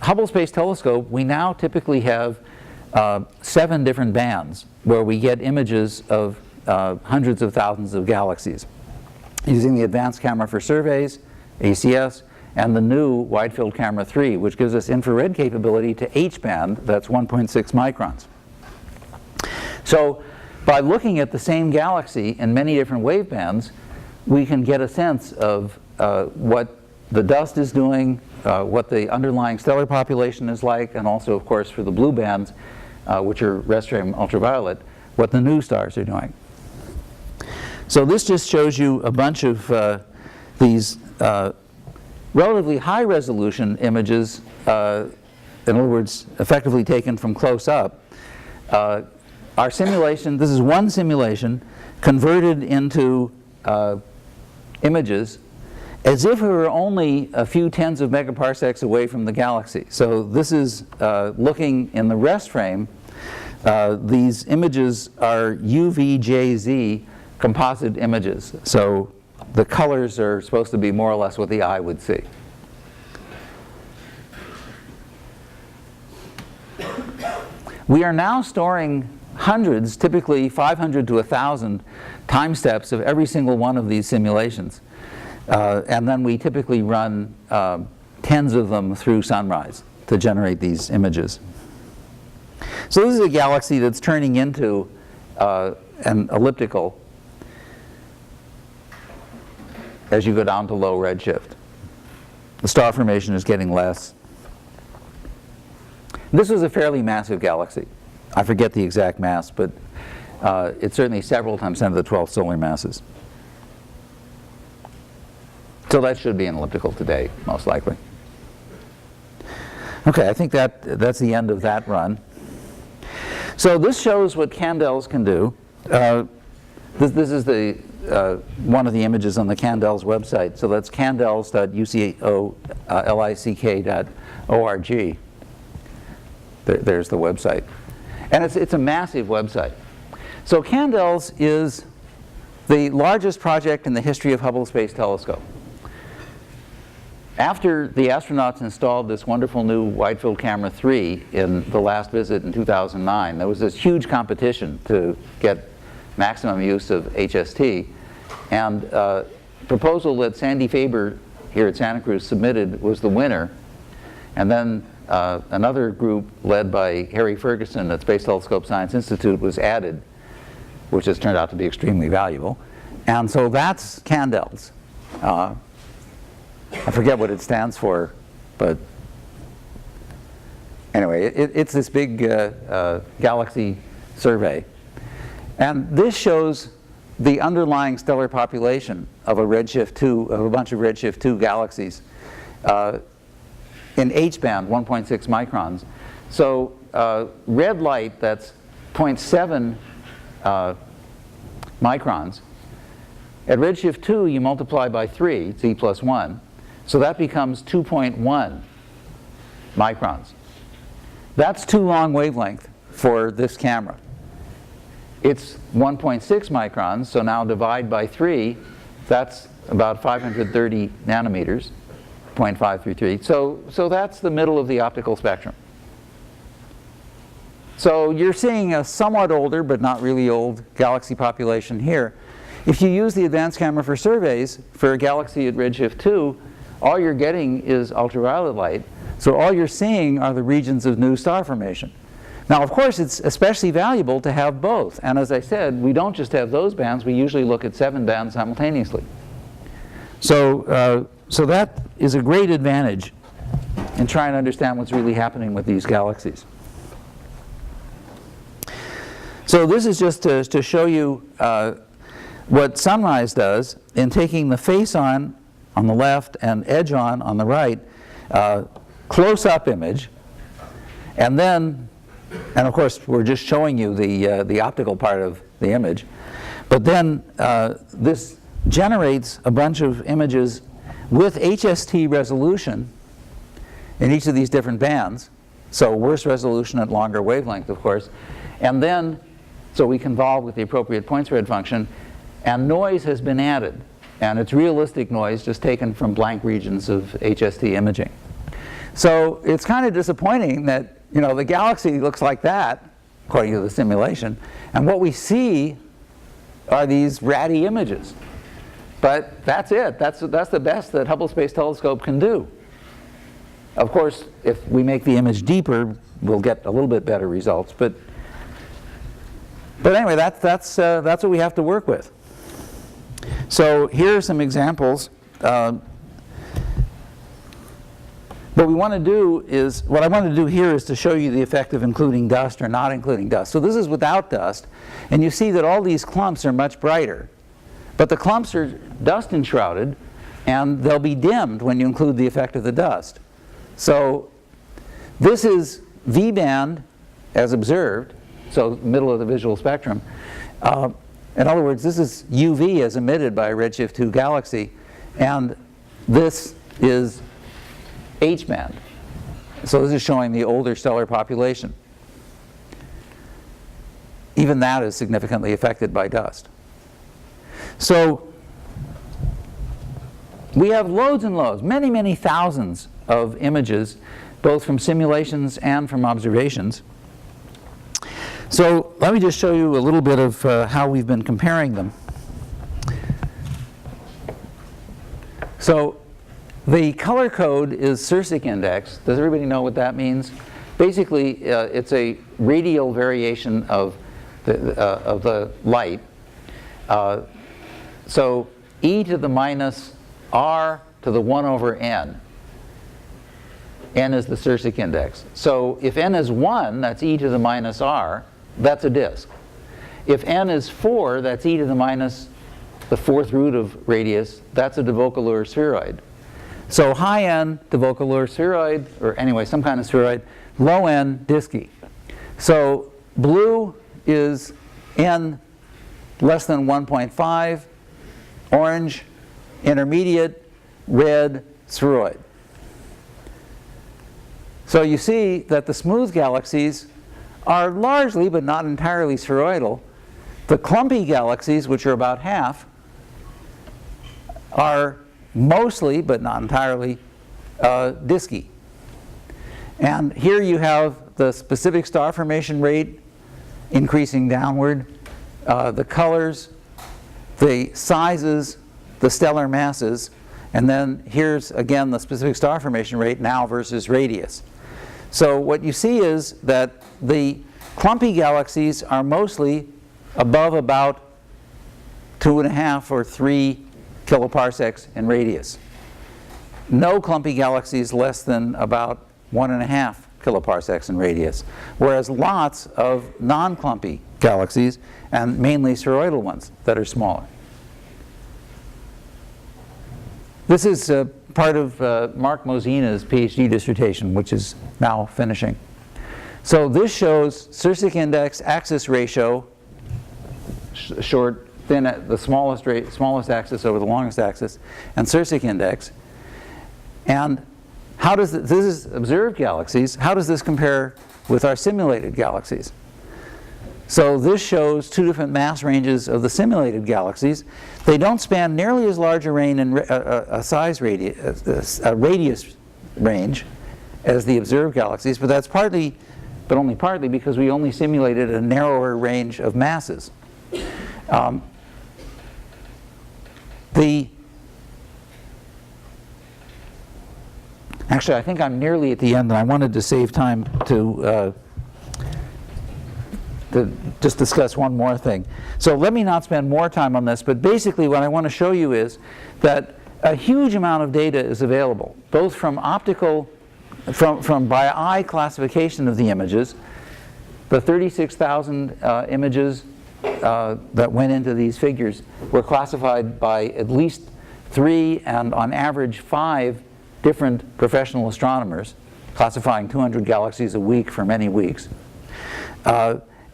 Hubble Space Telescope, we now typically have 7 different bands where we get images of hundreds of thousands of galaxies using the Advanced Camera for Surveys, ACS, and the new Wide Field Camera 3, which gives us infrared capability to H-band, that's 1.6 microns. So by looking at the same galaxy in many different wavebands, we can get a sense of what the dust is doing, what the underlying stellar population is like, and also, of course, for the blue bands, which are red-stream ultraviolet, what the new stars are doing. So this just shows you a bunch of these relatively high-resolution images, in other words, effectively taken from close up. Our simulation, this is one simulation, converted into images as if we were only a few tens of megaparsecs away from the galaxy. So this is looking in the rest frame. These images are UV-JZ composite images. So the colors are supposed to be more or less what the eye would see. We are now storing hundreds, typically 500 to 1,000 time steps of every single one of these simulations. And then we typically run tens of them through sunrise to generate these images. So this is a galaxy that's turning into an elliptical as you go down to low redshift. The star formation is getting less. This was a fairly massive galaxy. I forget the exact mass, but it's certainly several times 10 to the 12th solar masses. So that should be an elliptical today, most likely. Okay, I think that's the end of that run. So this shows what Candles can do. This is the one of the images on the Candles website. So that's candles.uclick.org. There's the website. And it's a massive website. So Candles is the largest project in the history of Hubble Space Telescope. After the astronauts installed this wonderful new Wide Field Camera 3 in the last visit in 2009, there was this huge competition to get maximum use of HST. And the proposal that Sandy Faber here at Santa Cruz submitted was the winner. And then another group led by Harry Ferguson at Space Telescope Science Institute was added, which has turned out to be extremely valuable. And so that's candels. I forget what it stands for, but anyway, it's this big galaxy survey. And this shows the underlying stellar population of a redshift 2, of a bunch of redshift 2 galaxies in H-band, 1.6 microns. So red light, that's 0.7 microns. At redshift 2, you multiply by 3, it's E plus 1. So that becomes 2.1 microns. That's too long wavelength for this camera. It's 1.6 microns, so now divide by 3, that's about 530 nanometers, 0.533. So that's the middle of the optical spectrum. So you're seeing a somewhat older, but not really old, galaxy population here. If you use the advanced camera for surveys for a galaxy at redshift 2, all you're getting is ultraviolet light. So all you're seeing are the regions of new star formation. Now, of course, it's especially valuable to have both. And as I said, we don't just have those bands. We usually look at 7 bands simultaneously. So that is a great advantage in trying to understand what's really happening with these galaxies. So this is just to show you what sunrise does in taking the face on the left and edge on the right, close-up image, and then, and of course we're just showing you the optical part of the image, but then this generates a bunch of images with HST resolution in each of these different bands, so worse resolution at longer wavelength, of course, and then so we convolve with the appropriate point spread function, and noise has been added, and it's realistic noise just taken from blank regions of HST imaging. So it's kind of disappointing that, you know, the galaxy looks like that, according to the simulation, and what we see are these ratty images. But that's it. That's the best that Hubble Space Telescope can do. Of course, if we make the image deeper, we'll get a little bit better results. But anyway, that's what we have to work with. So here are some examples. What I want to do here is to show you the effect of including dust or not including dust. So this is without dust, and you see that all these clumps are much brighter. But the clumps are dust enshrouded, and they'll be dimmed when you include the effect of the dust. So this is V band as observed, so middle of the visual spectrum. In other words, this is UV as emitted by a redshift 2 galaxy, and this is H band. So this is showing the older stellar population. Even that is significantly affected by dust. So we have loads and loads, many, many thousands of images, both from simulations and from observations. So let me just show you a little bit of how we've been comparing them. So the color code is Sirsic index. Does everybody know what that means? Basically, it's a radial variation of the light. So e to the minus r to the 1 over n. N is the Sirsic index. So if n is 1, that's e to the minus r. That's a disk. If n is 4, that's e to the minus the 4th root of radius. That's a Devocalure spheroid. So high n, Devocalure spheroid, or anyway, some kind of spheroid. Low n, disky. So blue is n less than 1.5, orange, intermediate, red, spheroid. So you see that the smooth galaxies are largely, but not entirely, spheroidal. The clumpy galaxies, which are about half, are mostly, but not entirely, disky. And here you have the specific star formation rate increasing downward, the colors, the sizes, the stellar masses, and then here's again the specific star formation rate now versus radius. So what you see is that the clumpy galaxies are mostly above about 2.5 or 3 kiloparsecs in radius. No clumpy galaxies less than about 1.5 kiloparsecs in radius, whereas lots of non-clumpy galaxies, and mainly spheroidal ones, that are smaller. This is part of Mark Mosina's PhD dissertation, which is now finishing. So this shows Sirsic index, axis ratio, short, thin, the smallest axis over the longest axis, and Sirsic index. And how does this is observed galaxies. How does this compare with our simulated galaxies? So this shows two different mass ranges of the simulated galaxies. They don't span nearly as large a range in a radius range as the observed galaxies, but that's partly, but only partly, because we only simulated a narrower range of masses. Actually, I think I'm nearly at the end, and I wanted to save time to just discuss one more thing. So let me not spend more time on this, but basically what I want to show you is that a huge amount of data is available, both from optical, from by eye classification of the images. The 36,000 images that went into these figures were classified by at least 3 and on average 5 different professional astronomers, classifying 200 galaxies a week for many weeks.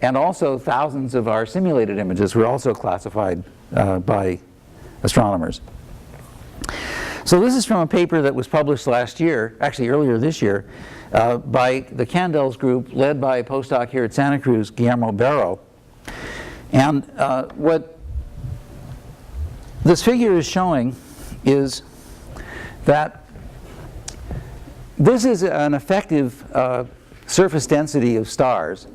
And also thousands of our simulated images were also classified by astronomers. So this is from a paper that was published last year, actually earlier this year, by the Candels group led by a postdoc here at Santa Cruz, Guillermo Barro. And what this figure is showing is that this is an effective surface density of stars.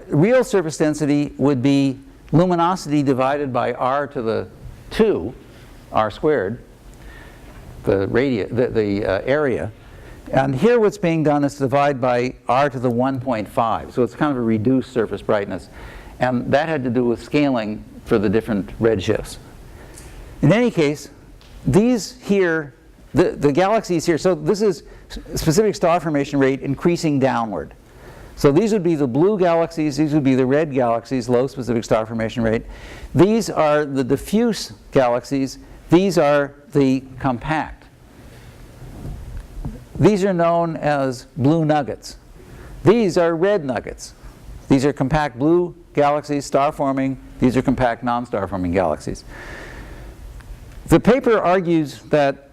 Real surface density would be luminosity divided by r to the 2, r squared, the area. And here what's being done is to divide by r to the 1.5. So it's kind of a reduced surface brightness. And that had to do with scaling for the different redshifts. In any case, these here, the galaxies here, so this is specific star formation rate increasing downward. So these would be the blue galaxies, these would be the red galaxies, low specific star formation rate. These are the diffuse galaxies, these are the compact. These are known as blue nuggets. These are red nuggets. These are compact blue galaxies, star forming. These are compact non-star forming galaxies. The paper argues that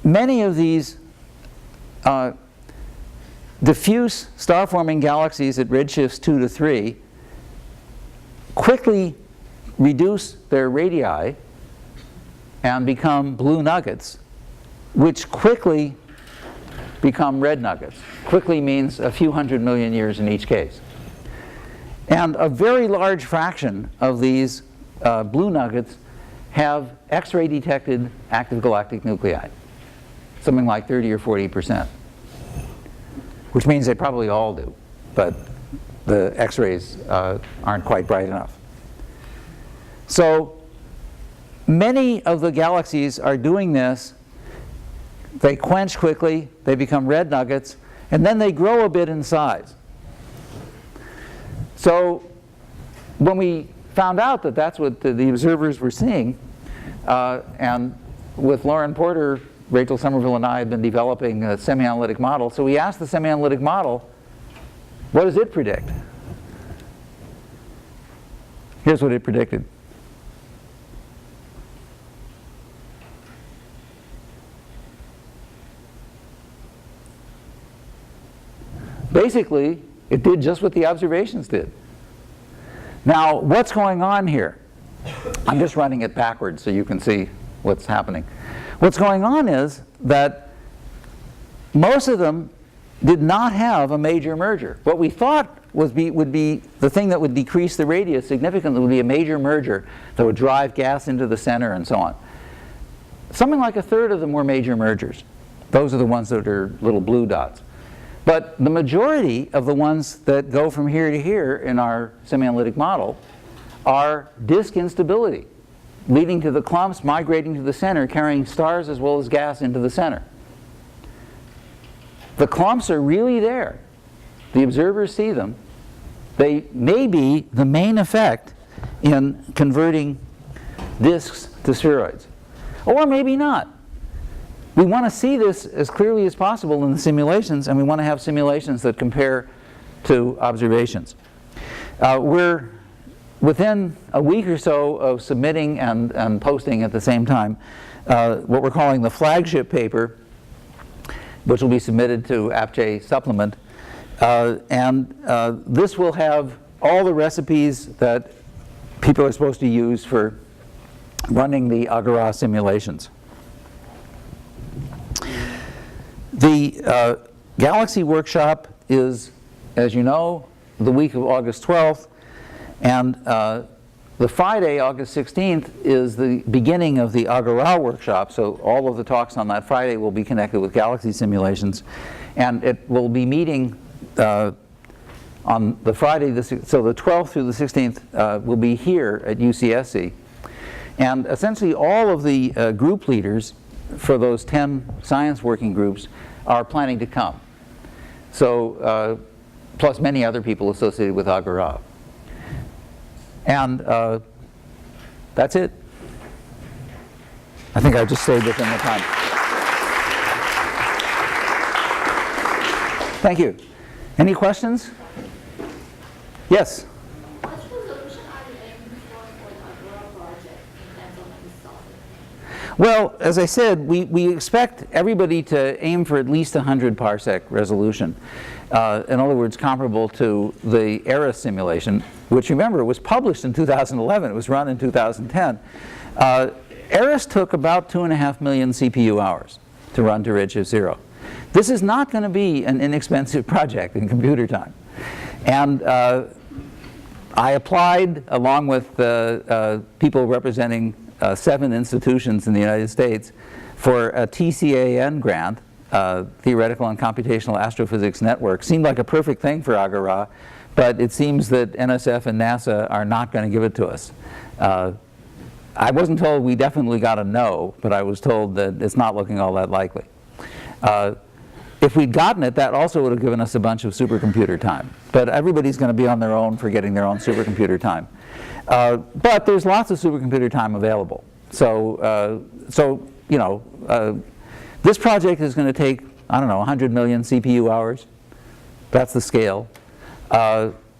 many of these diffuse star-forming galaxies at redshifts 2 to 3 quickly reduce their radii and become blue nuggets, which quickly become red nuggets. Quickly means a few 100 million years in each case. And a very large fraction of these blue nuggets have X-ray detected active galactic nuclei, something like 30 or 40%. Which means they probably all do, but the X-rays aren't quite bright enough. So many of the galaxies are doing this. They quench quickly, they become red nuggets, and then they grow a bit in size. So when we found out that that's what the observers were seeing, and with Lauren Porter, Rachel Somerville and I had been developing a semi-analytic model. So we asked the semi-analytic model, what does it predict? Here's what it predicted. Basically, it did just what the observations did. Now, what's going on here? I'm just running it backwards so you can see what's happening. What's going on is that most of them did not have a major merger. What we thought would be the thing that would decrease the radius significantly would be a major merger that would drive gas into the center and so on. Something like a third of them were major mergers. Those are the ones that are little blue dots. But the majority of the ones that go from here to here in our semi-analytic model are disk instability, leading to the clumps migrating to the center, carrying stars as well as gas into the center. The clumps are really there. The observers see them. They may be the main effect in converting disks to spheroids. Or maybe not. We want to see this as clearly as possible in the simulations, and we want to have simulations that compare to observations. We're within a week or so of submitting and posting at the same time what we're calling the flagship paper, which will be submitted to AppJ Supplement. This will have all the recipes that people are supposed to use for running the AGORA simulations. The Galaxy workshop is, as you know, the week of August 12th, and the Friday, August 16th, is the beginning of the AGORA workshop, so all of the talks on that Friday will be connected with Galaxy simulations, and it will be meeting on the Friday, so the 12th through the 16th will be here at UCSC. And essentially all of the group leaders for those 10 science working groups are planning to come. So, plus many other people associated with AGORA. And that's it. I think I just stayed within the time. Thank you. Any questions? Yes? What resolution are you aiming for the AGORA project in terms of solving? Well, as I said, we expect everybody to aim for at least 100 parsec resolution. In other words, comparable to the ARIS simulation, which, remember, was published in 2011. It was run in 2010. ARIS took about 2.5 million CPU hours to run to redshift 0. This is not going to be an inexpensive project in computer time. And I applied, along with people representing 7 institutions in the United States, for a TCAN grant, Theoretical and Computational Astrophysics Network. Seemed like a perfect thing for AGORA, but it seems that NSF and NASA are not going to give it to us. I wasn't told we definitely got a no, but I was told that it's not looking all that likely. If we'd gotten it, that also would have given us a bunch of supercomputer time. But everybody's going to be on their own for getting their own supercomputer time. But there's lots of supercomputer time available. So, you know, this project is going to take, I don't know, 100 million CPU hours. That's the scale.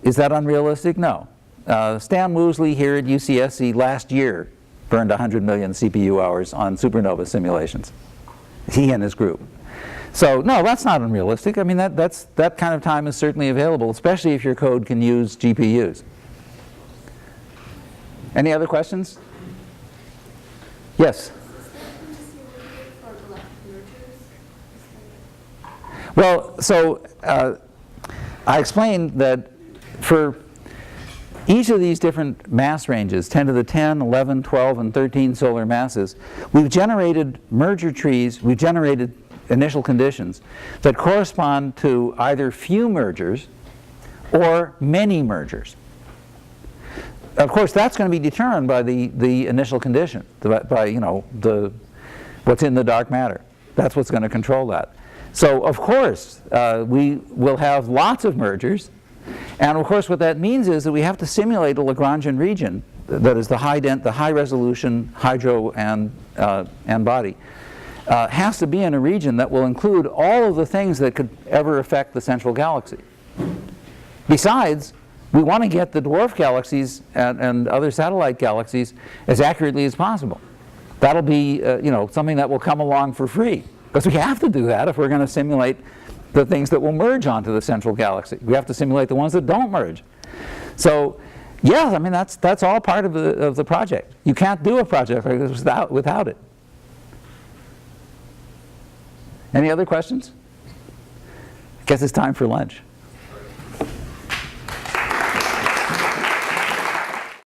Is that unrealistic? No. Stan Woosley here at UCSC last year burned 100 million CPU hours on supernova simulations. He and his group. So no, that's not unrealistic. I mean, that kind of time is certainly available, especially if your code can use GPUs. Any other questions? Yes? Well, so I explained that for each of these different mass ranges, 10 to the 10, 11, 12, and 13 solar masses, we've generated merger trees, we've generated initial conditions that correspond to either few mergers or many mergers. Of course, that's going to be determined by the initial condition, by, you know, what's in the dark matter. That's what's going to control that. So, of course, we will have lots of mergers. And of course, what that means is that we have to simulate a Lagrangian region that is the high resolution hydro and body. Has to be in a region that will include all of the things that could ever affect the central galaxy. Besides, we want to get the dwarf galaxies and other satellite galaxies as accurately as possible. That'll be you know, something that will come along for free, because we have to do that if we're going to simulate the things that will merge onto the central galaxy. We have to simulate the ones that don't merge. So, yeah, I mean, that's all part of the project. You can't do a project like this without it. Any other questions? I guess it's time for lunch.